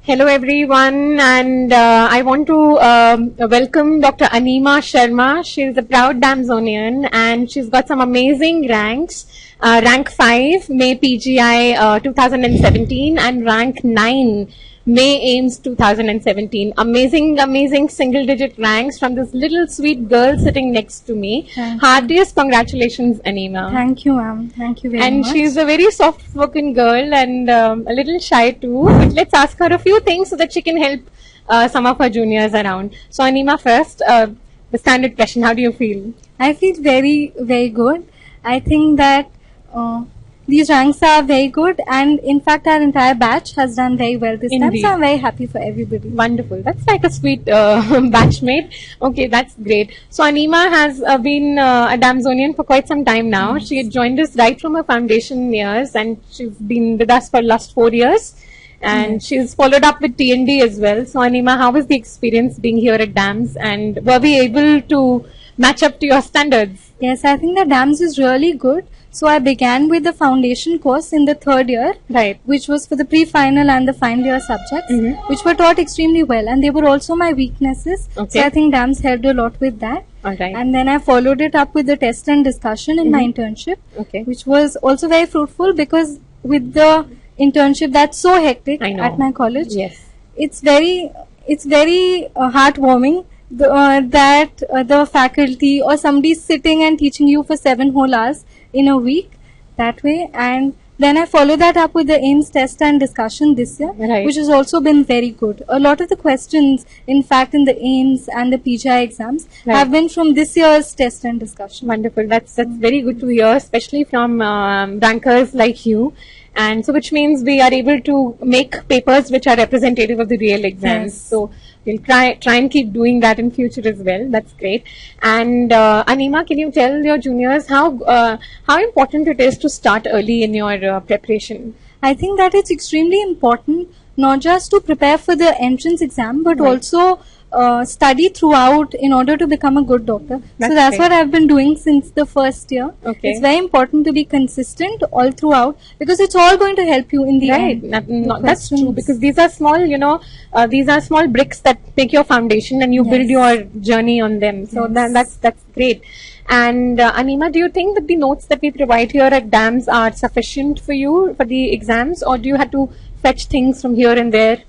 Hello everyone, and I want to welcome Dr. Anima Sharma. She's a proud Damsonian and she's got some amazing ranks. Rank 5, May PGI 2017 and rank 9, May AIMS 2017. Amazing single digit ranks from this little sweet girl sitting next to me. Heartiest congratulations, Anima. Thank you, ma'am. Thank you very much. And she's a very soft spoken girl and a little shy too. But let's ask her a few things so that she can help some of her juniors around. So Anima, first, the standard question, how do you feel? I feel very good. I think that these ranks are very good, and in fact our entire batch has done very well this time, so I'm very happy for everybody. Wonderful. That's like a sweet batchmate. Okay, that's great. So Anima has been a Damsonian for quite some time now. She had joined us right from her foundation years and she's been with us for the last 4 years. And she's followed up with TND as well. So Anima, how was the experience being here at DAMS, and were we able to match up to your standards? Yes, I think that DAMS is really good. So I began with the foundation course in the 3rd year, right, which was for the pre-final and the final year subjects, which were taught extremely well, and they were also my weaknesses. Okay. So I think DAMS helped a lot with that. Alright. And then I followed it up with the test and discussion in my internship, Okay. which was also very fruitful, because with the internship that's so hectic at my college, yes, it's very heartwarming that the faculty or somebody is sitting and teaching you for 7 whole hours in a week that way. And then I follow that up with the AIMS test and discussion this year, right, which has also been very good. A lot of the questions, in fact, in the AIMS and the PGI exams have been from this year's test and discussion. Wonderful. That's very good to hear, especially from rankers like you. And so, which means we are able to make papers which are representative of the real exams. Yes. So we'll try and keep doing that in future as well. That's great. And Anima, can you tell your juniors how important it is to start early in your preparation? I think that it's extremely important, not just to prepare for the entrance exam, but also study throughout in order to become a good doctor. So that's what I've been doing since the 1st year. Okay. It's very important to be consistent all throughout, because it's all going to help you in the end. That's true, because these are small, these are small bricks that make your foundation and you build your journey on them. So that's great. And Anima, do you think that the notes that we provide here at DAMS are sufficient for you for the exams, or do you have to fetch things from here and there?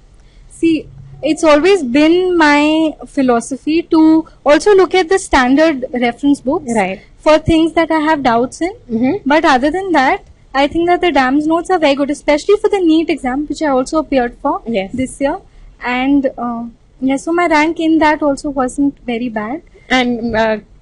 See, it's always been my philosophy to also look at the standard reference books for things that I have doubts in. But other than that, I think that the DAMS notes are very good, especially for the NEET exam, which I also appeared for this year. And so my rank in that also wasn't very bad. And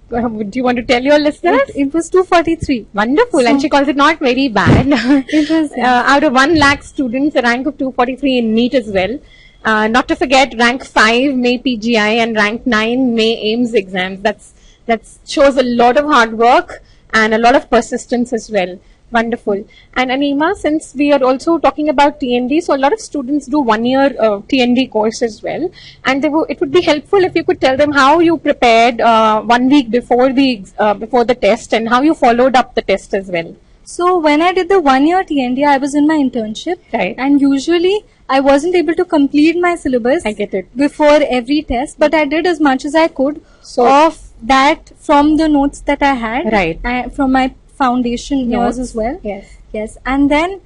do you want to tell your listeners? It was 243. Wonderful. So, and she calls it not very bad. It was out of 1 lakh students, a rank of 243 in NEET as well. Not to forget rank 5 May PGI and rank 9 May AIMS exams. That shows a lot of hard work and a lot of persistence as well. Wonderful. And Anima, since we are also talking about TND, so a lot of students do 1 year TND course as well, and it would be helpful if you could tell them how you prepared 1 week before the test and how you followed up the test as well. So when I did the 1 year TND, I was in my internship, and usually I wasn't able to complete my syllabus before every test, but I did as much as I could of that from the notes that I had from my foundation years as well. Yes. And then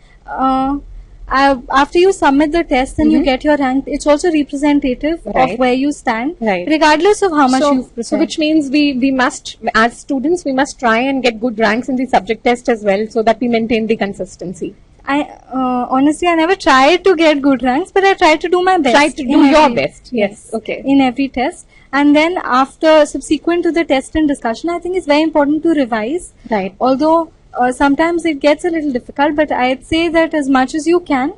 after you submit the test and you get your rank, it's also representative of where you stand, regardless of how much you've prepared. So which means we must, as students, we must try and get good ranks in the subject test as well, so that we maintain the consistency. Honestly, I never tried to get good ranks, but I tried to do my best. Try to do your best. Yes. Okay. In every test. And then subsequent to the test and discussion, I think it's very important to revise. Although sometimes it gets a little difficult, but I'd say that as much as you can,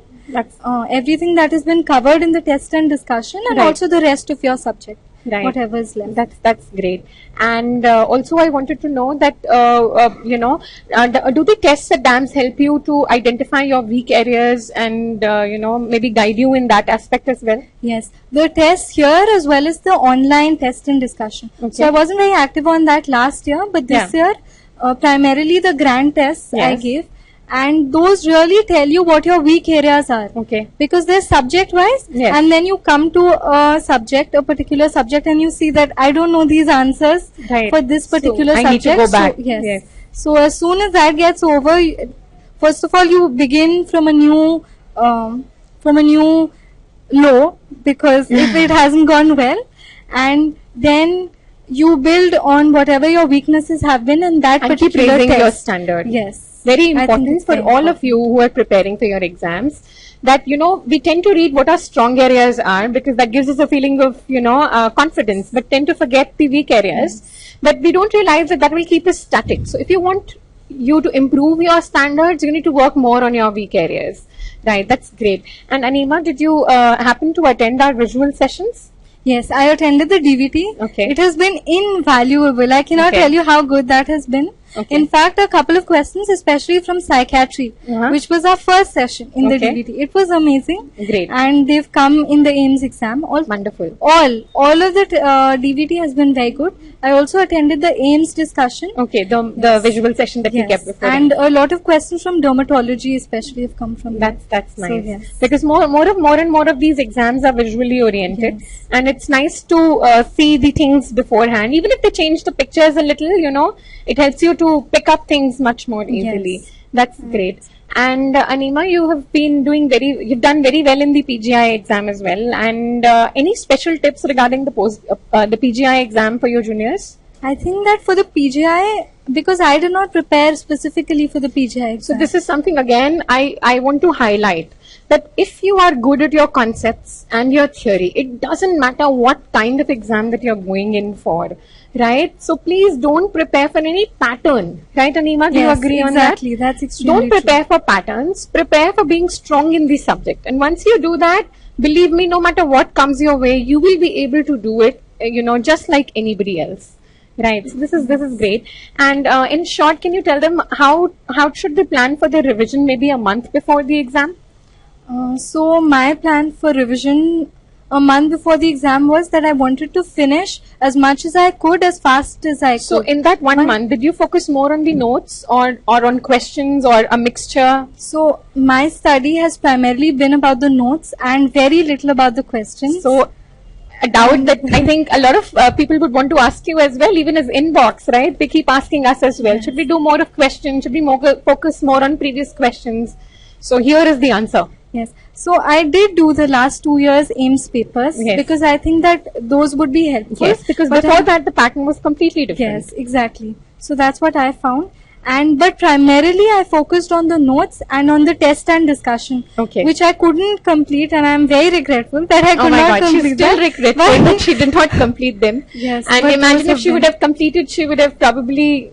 everything that has been covered in the test and discussion, and also the rest of your subject. Whatever is left. That's great. And also I wanted to know that do the tests at DAMS help you to identify your weak areas and maybe guide you in that aspect as well? Yes, the tests here as well as the online test and discussion. So I wasn't very active on that last year, but this year primarily the grand tests I gave. and those really tell you what your weak areas are. Okay. Because they're subject wise, Yes. and then you come to a particular subject, and you see that I don't know these answers Right. for this particular So I subject. need to go back. So, yes. Yes. So as soon as that gets over, first of all, you begin from a new low, because if it hasn't gone well, and then you build on whatever your weaknesses have been in that And keep particular raising test. your standard. Yes. Very I think important it's for very all important. of you who are preparing for your exams, that, we tend to read what our strong areas are, because that gives us a feeling of, confidence, but tend to forget the weak areas. But we don't realize that will keep us static. So if you want you to improve your standards, you need to work more on your weak areas. Right, that's great. And Anima, did you happen to attend our visual sessions? Yes, I attended the DVT. Okay. It has been invaluable. I cannot Okay. tell you how good that has been. Okay. In fact, a couple of questions, especially from psychiatry, which was our first session in the Okay. DVT. It was amazing. Great. And they've come in the AIMS exam. Wonderful. All of the DVT has been very good. I also attended the AIMS discussion. Okay, the visual session that we kept before. And a lot of questions from dermatology especially have come from That's So, nice. yes. Because more and more of these exams are visually oriented, Yes. and it's nice to see the things beforehand. Even if they change the pictures a little, it helps you to pick up things much more easily. Yes. That's great. And Anima, you've done very well in the PGI exam as well. And any special tips regarding the PGI exam for your juniors? I think that for the PGI, because I did not prepare specifically for the PGI So exam. this is something, again, I want to highlight, that if you are good at your concepts and your theory, it doesn't matter what kind of exam that you're going in for, right? So please don't prepare for any pattern, right, Anima? Do you Yes, agree on that? exactly. That's extremely Don't prepare for patterns, prepare for being strong in the subject. And once you do that, believe me, no matter what comes your way, you will be able to do it, just like anybody else. Right. So this is great. And in short, can you tell them how should they plan for their revision? Maybe a month before the exam. So my plan for revision a month before the exam was that I wanted to finish as much as I could, as fast as I could. So in that one month, did you focus more on the notes or on questions or a mixture? So my study has primarily been about the notes and very little about the questions. So a doubt that I think a lot of people would want to ask you as well, even as inbox, right? They keep asking us as well. Should we do more of questions? Should we focus more on previous questions? So here is the answer. Yes. So I did do the last 2 years AIMS papers, Yes. because I think that those would be helpful. Yes, because But before that the pattern was completely different. Yes, exactly. So that's what I found. But primarily I focused on the notes and on the test and discussion, Okay. which I couldn't complete, and I'm very regretful that I Oh could my not God, she's complete still that. regretful that she did not complete them. Yes, And but imagine those if she have would been- have completed, she would have probably,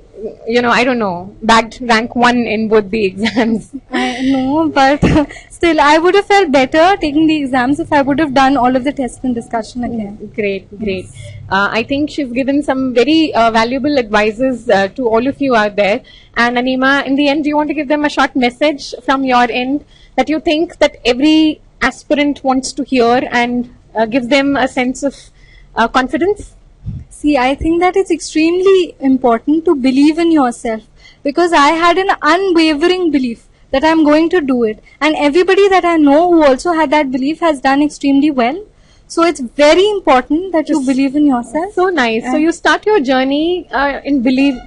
I don't know, bagged rank 1 in both the exams. I know, but still, I would have felt better taking the exams if I would have done all of the tests and discussion again. Great. I think she's given some very valuable advices to all of you out there. And Anima, in the end, do you want to give them a short message from your end that you think that every aspirant wants to hear and gives them a sense of confidence? See, I think that it's extremely important to believe in yourself, because I had an unwavering belief that I'm going to do it. And everybody that I know who also had that belief has done extremely well. So it's very important that you believe in yourself. So nice. So you start your journey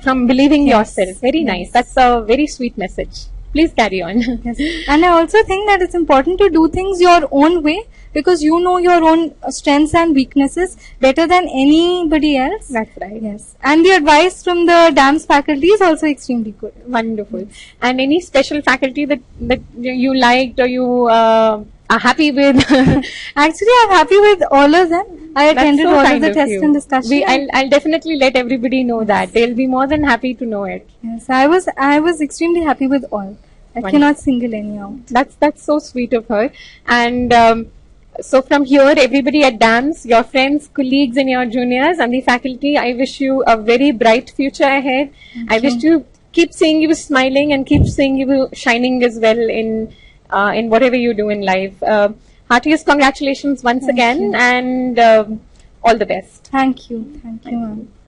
from believing yourself. Very nice. That's a very sweet message. Please carry on. Yes. And I also think that it's important to do things your own way, because you know your own strengths and weaknesses better than anybody else. That's right. Yes. And the advice from the DAMS faculty is also extremely good. Wonderful. And any special faculty that you liked or you are happy with? Actually, I'm happy with all of them. I attended all of the tests and discussion. I'll definitely let everybody know that. They'll be more than happy to know it. Yes, I was extremely happy with all. I cannot single any out. That's so sweet of her. And so from here, everybody at DAMS, your friends, colleagues and your juniors and the faculty, I wish you a very bright future ahead. I wish you keep seeing you smiling and keep seeing you shining as well in whatever you do in life. Heartiest congratulations once again, and all the best. Thank you, ma'am.